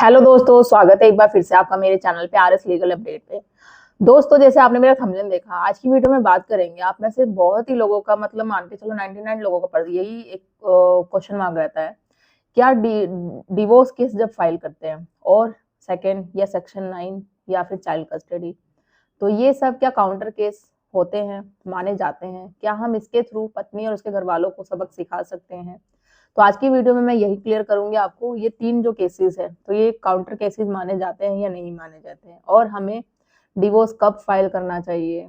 Hello दोस्तों, स्वागत है एक बार फिर से आपका मेरे चैनल पे आरएस लीगल अपडेट पे। दोस्तों, जैसे आपने मेरा थंबनेल देखा, आज की वीडियो में बात करेंगे। आप में से बहुत ही लोगों का मतलब मान के चलो 99 लोगों का पर यही एक क्वेश्चन मांग रहता है, क्या डिवोर्स केस जब फाइल करते हैं और सेकंड या सेक्शन 9 या फिर चाइल्ड कस्टडी, तो ये सब क्या काउंटर केस होते हैं, माने जाते हैं? क्या हम इसके थ्रू पत्नी और उसके घर वालों को सबक सिखा सकते हैं? तो आज की वीडियो में मैं यही क्लियर करूंगी आपको। ये 3 जो केसेस है, तो ये काउंटर केसेस माने जाते हैं या नहीं माने जाते हैं, और हमें डिवोर्स कब फाइल करना चाहिए,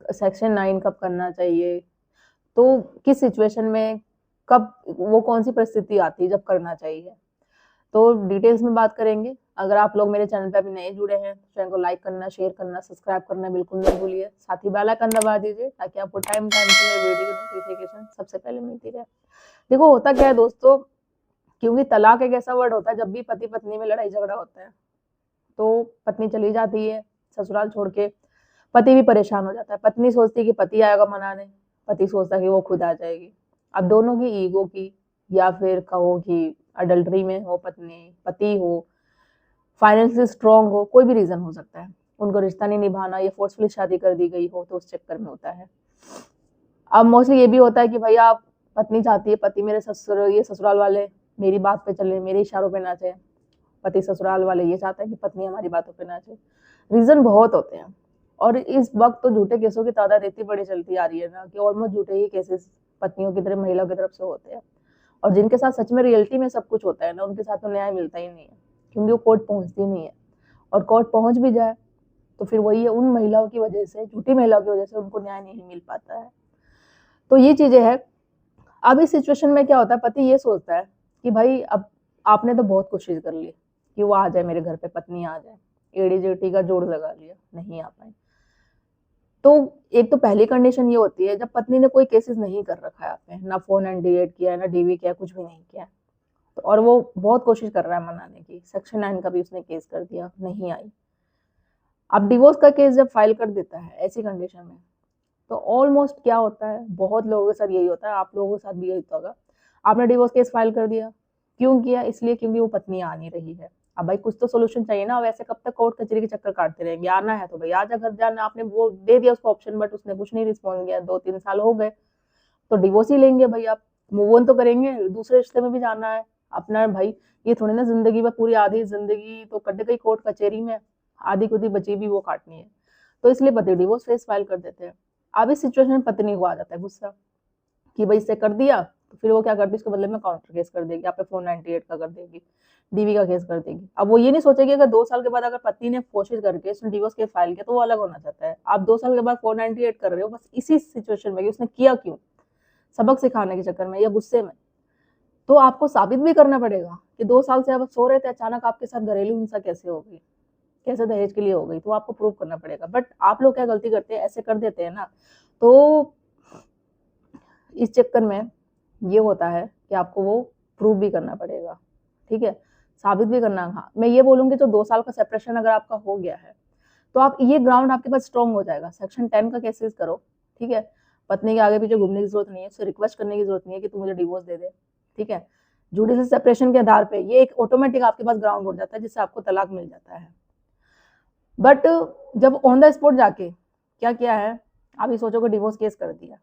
सेक्शन 9 कब करना चाहिए, तो किस सिचुएशन में, कब, वो कौन सी परिस्थिति आती है जब करना चाहिए। तो डिटेल्स में बात करेंगे। अगर आप लोग मेरे चैनल पे अभी नए जुड़े हैं तो चैनल को लाइक करना, शेयर करना, सब्सक्राइब करना बिल्कुल नहीं भूलिए। साथ ही बेल आइकन दबा दीजिए ताकि आपको टाइम टाइम से मेरे वीडियो की नोटिफिकेशन सबसे पहले मिलती रहे। देखो, होता क्या है दोस्तों, क्योंकि तलाक एक ऐसा वर्ड होता है, जब भी पति पत्नी में लड़ाई झगड़ा होता है तो पत्नी चली जाती है ससुराल छोड़ के, पति भी परेशान हो जाता है। पत्नी सोचती है कि पति आएगा मनाने, पति सोचता है कि वो खुद आ जाएगी। अब दोनों की ईगो की, या फिर कहो कि अडल्ट्री में हो पत्नी, पति हो, फाइनेंशियली स्ट्रांग हो, कोई भी रीजन हो सकता है, उनको रिश्ता नहीं निभाना, ये फोर्सफुली शादी कर दी गई हो, तो उस चक्कर में होता है। अब मोस्टली ये भी होता है कि भैया आप, पत्नी चाहती है पति मेरे ससुराल वाले मेरी बात पे चले, मेरे इशारों पे नाचे। पति ससुराल वाले ये चाहते हैं कि पत्नी हमारी बातों पे नाचे। रीजन बहुत होते हैं, और इस वक्त तो झूठे केसों की तादाद इतनी बड़ी चलती आ रही है ना कि ऑलमोस्ट झूठे ही केसेस पत्नियों की तरफ, महिलाओं की तरफ से होते हैं। और जिनके साथ सच में रियलिटी में सब कुछ होता है ना, उनके साथ तो न्याय मिलता ही नहीं है, क्योंकि वो कोर्ट पहुंचती नहीं है। और कोर्ट पहुंच भी जाए तो फिर वही है, उन महिलाओं की वजह से, झूठी महिलाओं की वजह से उनको न्याय नहीं मिल पाता है। तो ये चीजें है। अब इस सिचुएशन में क्या होता है, पति ये सोचता है कि भाई अब आपने तो बहुत कोशिश कर ली कि वो आ जाए मेरे घर पे, पत्नी आ जाए, एड़ी जेठी का जोड़ लगा लिया, नहीं आ पाए। तो एक तो पहली कंडीशन ये होती है जब पत्नी ने कोई केसेस नहीं कर रखा है आपने, ना फोन एंड डिएट किया है, ना डीवी किया, कुछ भी नहीं किया, तो और वो बहुत कोशिश कर रहा है मनाने की, सेक्शन 9 का भी उसने केस कर दिया, नहीं आई। अब डिवोर्स का केस जब फाइल कर देता है ऐसी कंडीशन में, तो ऑलमोस्ट क्या होता है, बहुत लोगों के साथ यही होता है, आप लोगों के साथ भी यही होगा। आपने डिवोर्स केस फाइल कर दिया, क्यों किया? इसलिए क्योंकि वो पत्नी आ नहीं रही है। अब भाई कुछ तो सोल्यूशन चाहिए ना, वैसे कब तक कोर्ट कचहरी के चक्कर काटते रहेंगे? आना है तो भाई आजा, घर जाना, आपने वो दे दिया उसको ऑप्शन, बट उसने कुछ नहीं रिस्पॉन्स किया, 2-3 साल हो गए, तो डिवोर्स ही लेंगे भाई। आप मूव ऑन तो करेंगे, दूसरे रिश्ते में भी जाना है अपना भाई। ये थोड़ी ना जिंदगी में पूरी आधी जिंदगी तो कट गई कोर्ट कचहरी में, आधी कुछ बची भी वो काटनी है। तो इसलिए पति डिवोर्स केस फाइल कर देते हैं। अब इस सिचुएशन में पत्नी को आ जाता है गुस्सा कि भाई इससे कर दिया, तो फिर वो क्या करती है, इसके बदले में काउंटर केस कर देगी, आप पे 498 का कर देगी, डीवी का केस कर देगी। अब वो ये नहीं सोचेगी अगर 2 साल के बाद अगर पत्नी ने कोशिश करके उसने डिवोर्स केस फाइल किया तो वो अलग होना चाहता है। आप 2 साल के बाद 498 कर रहे हो बस इसी सिचुएशन में कि उसने किया क्यों, सबक सिखाने के चक्कर में या गुस्से में। तो आपको साबित भी करना पड़ेगा कि 2 साल से आप सो रहे थे, अचानक आपके साथ घरेलू हिंसा कैसे हो गई, कैसे दहेज के लिए हो गई, तो आपको प्रूव करना पड़ेगा। बट आप लोग क्या गलती करते हैं, ऐसे कर देते हैं ना, तो इस चक्कर में ये होता है कि आपको वो प्रूव भी करना पड़ेगा, ठीक है, साबित भी करना। हाँ, मैं ये बोलूंगी तो 2 साल का सेपरेशन अगर आपका हो गया है तो आप, ये ग्राउंड आपके पास स्ट्रॉन्ग हो जाएगा, सेक्शन 10 का केसेस करो, ठीक है। पत्नी के आगे पीछे घूमने की जरूरत नहीं है, उससे रिक्वेस्ट करने की जरूरत नहीं है कि तू मुझे डिवोर्स दे दे, ठीक है। जुडिशियल सेपरेशन के आधार पे ये एक ऑटोमेटिक आपके पास ग्राउंड हो जाता है जिससे आपको तलाक मिल जाता है। बट जब ऑन द स्पॉट जाके क्या किया है, आप ये सोचोगे डिवोर्स केस कर दिया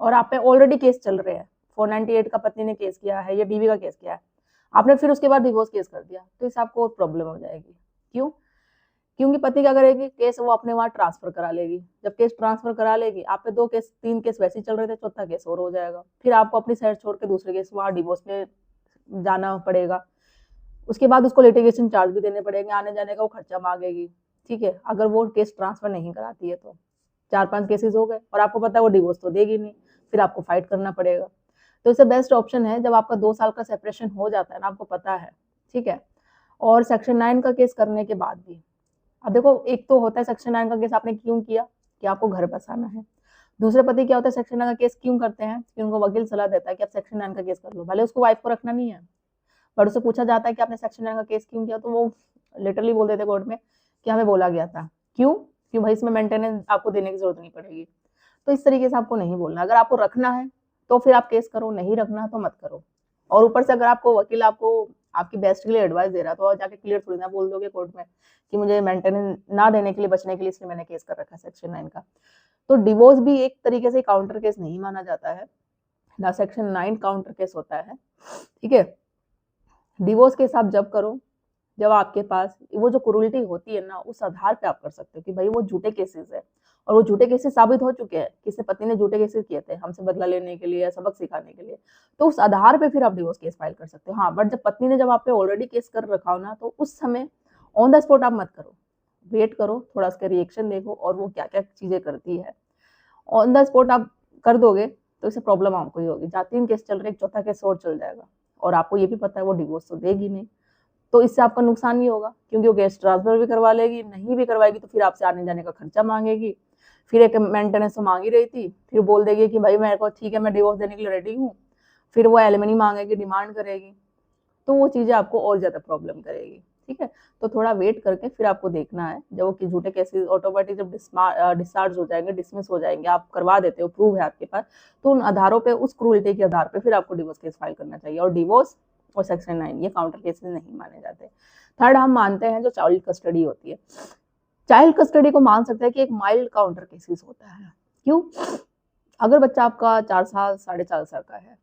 और आप पे ऑलरेडी केस चल रहे हैं, 498 का पत्नी ने केस किया है या डीवी का केस किया है, आपने फिर उसके बाद डिवोर्स केस कर दिया, तो इससे आपको प्रॉब्लम हो जाएगी। क्यों? क्योंकि पति क्या करेगी, केस वो अपने वहां ट्रांसफर करा लेगी। जब केस ट्रांसफर करा लेगी, आप पे 2 केस 3 केस वैसे ही चल रहे थे, चौथा केस और हो जाएगा, फिर आपको अपनी साइड छोड़ के दूसरे केस वहां डिवोर्स में जाना पड़ेगा। उसके बाद उसको लिटिगेशन चार्ज भी देने पड़ेंगे, आने जाने का वो खर्चा मांगेगी, ठीक है, अगर वो केस ट्रांसफर नहीं कराती है तो। 4-5 केसेस हो गए और आपको पता है वो डिवोर्स तो देगी नहीं, फिर आपको फाइट करना पड़ेगा। तो इससे बेस्ट ऑप्शन है जब आपका 2 साल का सेपरेशन हो जाता है ना, आपको पता है, ठीक है, और सेक्शन 9 का केस करने के बाद भी। अब देखो, एक तो होता है सेक्शन 9 का केस आपने क्यों किया, कि आपको घर बसाना है। दूसरे पति क्या होता है, सेक्शन 9 का केस क्यों करते हैं, कि उनको वकील सलाह देता है कि आप सेक्शन 9 का केस कर लो, भले उसको वाइफ को रखना नहीं है, बट उससे पूछा जाता है कि आपने सेक्शन 9 का केस क्यों किया, तो वो लिटरली बोल देते कोर्ट में कि हमें बोला गया था। क्यों? क्यों भाई, इसमें मेंटेनेंस आपको देने की जरूरत नहीं पड़ेगी। तो इस तरीके से आपको नहीं बोलना, अगर आपको रखना है तो फिर आप केस करो, नहीं रखना तो मत करो। और ऊपर से अगर आपको वकील आपको आपकी बेस्ट के लिए एडवाइस दे रहा है, तो और जाके क्लियर थोड़ी ना बोल दोगे कोर्ट में कि मुझे मेंटेनेंस ना देने के लिए, बचने के लिए इसलिए मैंने केस कर रखा है सेक्शन 9 का। तो डिवोर्स भी एक तरीके से काउंटर केस नहीं माना जाता है ना, सेक्शन 9 काउंटर केस होता है। ठीक है, डिवोर्स केस आप जब करो जब आपके पास वो जो क्रूरल्टी होती है ना, उस आधार पे आप कर सकते हो कि भाई वो झूठे केसेस है, और वो झूठे केसेस साबित हो चुके हैं, किसी पति ने झूठे केसेस किए थे हमसे बदला लेने के लिए, सबक सिखाने के लिए, तो उस आधार पे फिर आप डिवोर्स केस फाइल कर सकते हो। हाँ, बट जब पत्नी ने जब आप पे ऑलरेडी केस कर रखा हो ना, तो उस समय ऑन द स्पॉट आप मत करो, वेट करो, थोड़ा उसका रिएक्शन देखो और वो क्या क्या चीजें करती है। ऑन द स्पॉट आप कर दोगे तो इससे प्रॉब्लम आपको ही होगी। जहाँ 3 केस चल रहे, एक चौथा केस और चल जाएगा, और आपको ये भी पता है वो डिवोर्स तो देगी नहीं, तो इससे आपका नुकसान ही होगा, क्योंकि वो केस ट्रांसफर भी करवा लेगी, नहीं भी करवाएगी तो फिर आपसे आने जाने का खर्चा मांगेगी, फिर एक मेंटेनेंस तो मांग ही रही थी, फिर बोल देगी कि भाई मेरे को ठीक है, मैं डिवोर्स देने के लिए रेडी हूँ, फिर वो एलिमनी मांगेगी, डिमांड करेगी, तो वो चीजें आपको और ज्यादा प्रॉब्लम करेगी। ठीक है, तो थोड़ा वेट करके फिर आपको देखना है, जब वो झूठे केसेस ऑटोमेटिक जब डिस्चार्ज हो जाएंगे, डिसमिस हो जाएंगे, आप करवा देते हो, प्रूव है आपके पास, तो उन आधारों पे, उस क्रूरल्टी के आधार पे फिर आपको डिवोर्स केस फाइल करना चाहिए। और डिवोर्स और सेक्शन 9 ये काउंटर केसेस नहीं माने जाते। थर्ड, हम मानते हैं जो चाइल्ड कस्टडी होती है, चाइल्ड कस्टडी को मान सकते हैं कि एक माइल्ड काउंटर केसेस होता है। क्यों? अगर बच्चा आपका 4 साल 4.5 साल का है,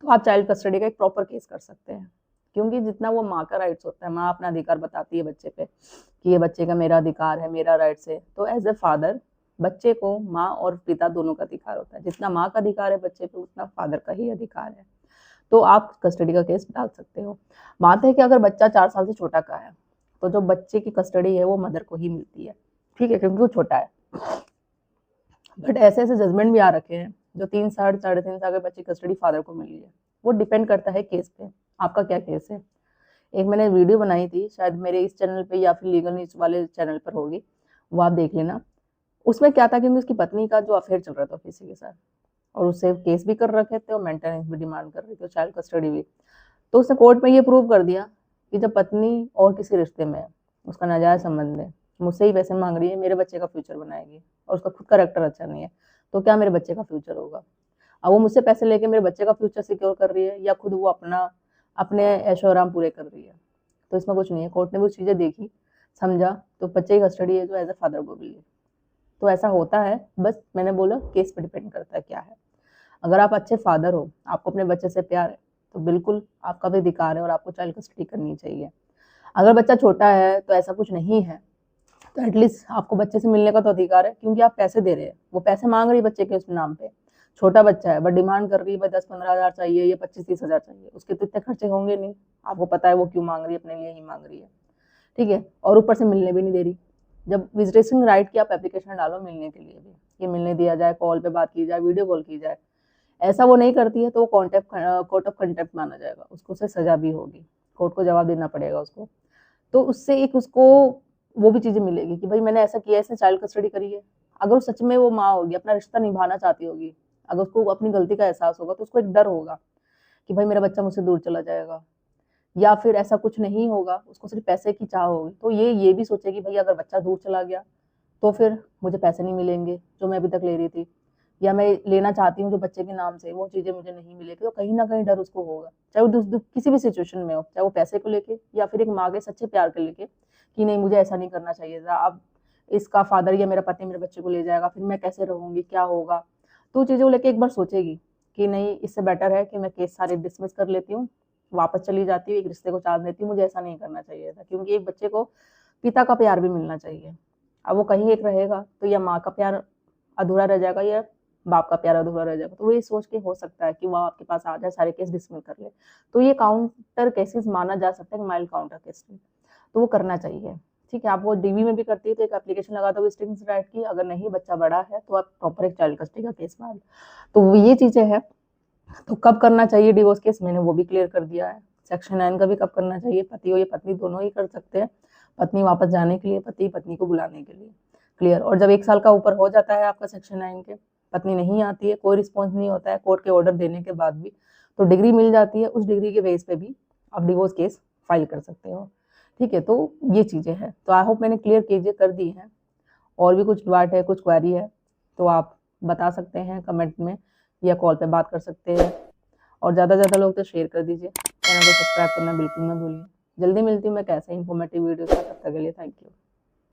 तो आप चाइल्ड कस्टडी का एक प्रॉपर केस कर सकते हैं, क्योंकि जितना वो माँ का राइट्स होता है, माँ अपना अधिकार बताती है बच्चे पे कि ये बच्चे का मेरा अधिकार है, मेरा राइट्स है, तो एज ए फादर बच्चे को माँ और पिता दोनों का अधिकार होता है, जितना माँ का अधिकार है बच्चे पे उतना फादर का ही अधिकार है, तो आप कस्टडी का केस डाल सकते हो। मानते हैं कि अगर बच्चा 4 साल से छोटा का है, तो जो बच्चे की कस्टडी है वो मदर को ही मिलती है, ठीक है, क्योंकि वो छोटा है। बट ऐसे ऐसे जजमेंट भी आ रखे हैं जो 3 साल 3.5 साल के बच्चे की कस्टडी फादर को मिली है। वो डिपेंड करता है केस पे, आपका क्या केस है। एक मैंने वीडियो बनाई थी, शायद मेरे इस चैनल पे या फिर लीगल न्यूज वाले चैनल पर होगी, वो आप देख लेना। उसमें क्या था कि उसकी पत्नी का जो अफेयर चल रहा था किसी के साथ, और उससे केस भी कर रखे थे और मेंटेनेंस भी डिमांड कर रही थी, चाइल्ड कस्टडी भी। तो उसने कोर्ट में ये प्रूव कर दिया कि जब पत्नी और किसी रिश्ते में है, उसका नाजायज संबंध है, मुझसे ही पैसे मांग रही है, मेरे बच्चे का फ्यूचर बनाएगी, और उसका खुद करेक्टर अच्छा नहीं है, तो क्या मेरे बच्चे का फ्यूचर होगा? अब वो मुझसे पैसे लेके मेरे बच्चे का फ्यूचर सिक्योर कर रही है, या खुद वो अपने ऐशो आराम पूरे कर रही है, तो इसमें कुछ नहीं है। कोर्ट ने वो चीजें देखी, समझा, तो बच्चे की कस्टडी है जो एज ए फादर को भी है, तो ऐसा होता है। बस मैंने बोला केस पे डिपेंड करता है क्या है। अगर आप अच्छे फादर हो, आपको अपने बच्चे से प्यार है, तो बिल्कुल आपका भी अधिकार है और आपको चाइल्ड कस्टडी करनी चाहिए। अगर बच्चा छोटा है तो ऐसा कुछ नहीं है, तो एटलीस्ट आपको बच्चे से मिलने का तो अधिकार है, क्योंकि आप पैसे दे रहे हैं, वो पैसे मांग रही है बच्चे के उस नाम पे, छोटा बच्चा है बट डिमांड कर रही है 10-15 हज़ार चाहिए या 25-30 हज़ार चाहिए, उसके तो इतने खर्चे होंगे नहीं, आपको पता है वो क्यों मांग रही है, अपने लिए ही मांग रही है। ठीक है, और ऊपर से मिलने भी नहीं दे रही। जब विजिटेशन राइट की आप एप्लीकेशन डालो मिलने के लिए भी, कि मिलने दिया जाए, कॉल पे बात की जाए, वीडियो कॉल की जाए, ऐसा वो नहीं करती है, तो कोर्ट ऑफ कंटेम्प्ट माना जाएगा, उसको से सजा भी होगी, कोर्ट को जवाब देना पड़ेगा उसको। तो उससे एक उसको वो भी चीजें मिलेगी कि भाई मैंने ऐसा किया, इसने चाइल्ड कस्टडी करी है। अगर सच में वो माँ होगी, अपना रिश्ता निभाना चाहती होगी, अगर उसको अपनी गलती का एहसास होगा, तो उसको एक डर होगा कि भाई मेरा बच्चा मुझसे दूर चला जाएगा, या फिर ऐसा कुछ नहीं होगा, उसको सिर्फ पैसे की चाह होगी, तो ये भी सोचेगी भाई अगर बच्चा दूर चला गया तो फिर मुझे पैसे नहीं मिलेंगे जो मैं अभी तक ले रही थी, या मैं लेना चाहती हूँ जो बच्चे के नाम से, वो चीजें मुझे नहीं मिलेगी, तो कहीं ना कहीं डर उसको होगा, चाहे वो किसी भी सिचुएशन में हो, चाहे वो पैसे को लेके या फिर एक माँ के सच्चे प्यार को लेके, कि नहीं मुझे ऐसा नहीं करना चाहिए था, अब इसका फादर या मेरा पति मेरे बच्चे को ले जाएगा, फिर मैं कैसे रहूंगी, क्या होगा, तो चीज़ों को लेके एक बार सोचेगी कि नहीं, इससे बेटर है कि मैं केस सारे डिसमिस कर लेती हूँ, वापस चली जाती हूँ, एक रिश्ते को चाल देती हूँ, मुझे ऐसा नहीं करना चाहिए था, क्योंकि एक बच्चे को पिता का प्यार भी मिलना चाहिए। अब वो कहीं एक रहेगा तो या माँ का प्यार अधूरा रह जाएगा या बाप का प्यार अधूरा रह जाएगा, तो वो ये सोच के हो सकता है कि वो आपके पास आ जाए, सारे केस डिसमिस कर ले, तो ये काउंटर केसेस माना जा सकता है, माइल्ड काउंटर केस, तो वो करना चाहिए। ठीक है, आप वो डीवी में भी करती है तो एक एप्लीकेशन लगा दो विजिटिंग राइट की, अगर नहीं बच्चा बड़ा है तो आप प्रॉपर एक चाइल्ड कस्टडी का केस मान, तो ये चीजें हैं। तो कब करना चाहिए डिवोर्स केस, मैंने वो भी क्लियर कर दिया है। सेक्शन 9 का भी कब करना चाहिए, पति हो या पत्नी दोनों ही कर सकते हैं, पत्नी वापस जाने के लिए, पति पत्नी को बुलाने के लिए, क्लियर। और जब 1 साल का ऊपर हो जाता है आपका सेक्शन 9 के, पत्नी नहीं आती है, कोई रिस्पॉन्स नहीं होता है कोर्ट के ऑर्डर देने के बाद भी, तो डिग्री मिल जाती है, उस डिग्री के बेस पे भी आप डिवोर्स केस फाइल कर सकते हो। ठीक है, तो ये चीजें हैं, तो आई होप मैंने क्लियर चीजें कर दी हैं। और भी कुछ डाउट है, कुछ क्वेरी है तो आप बता सकते हैं कमेंट में, या कॉल पे बात कर सकते हैं, और ज़्यादा से ज़्यादा लोग तो शेयर कर दीजिए। चैनल को सब्सक्राइब करना बिल्कुल ना भूलिए। जल्दी मिलती हूँ मैं कैसे इन्फॉर्मेटिव वीडियो के साथ, तब तक के लिए थैंक यू।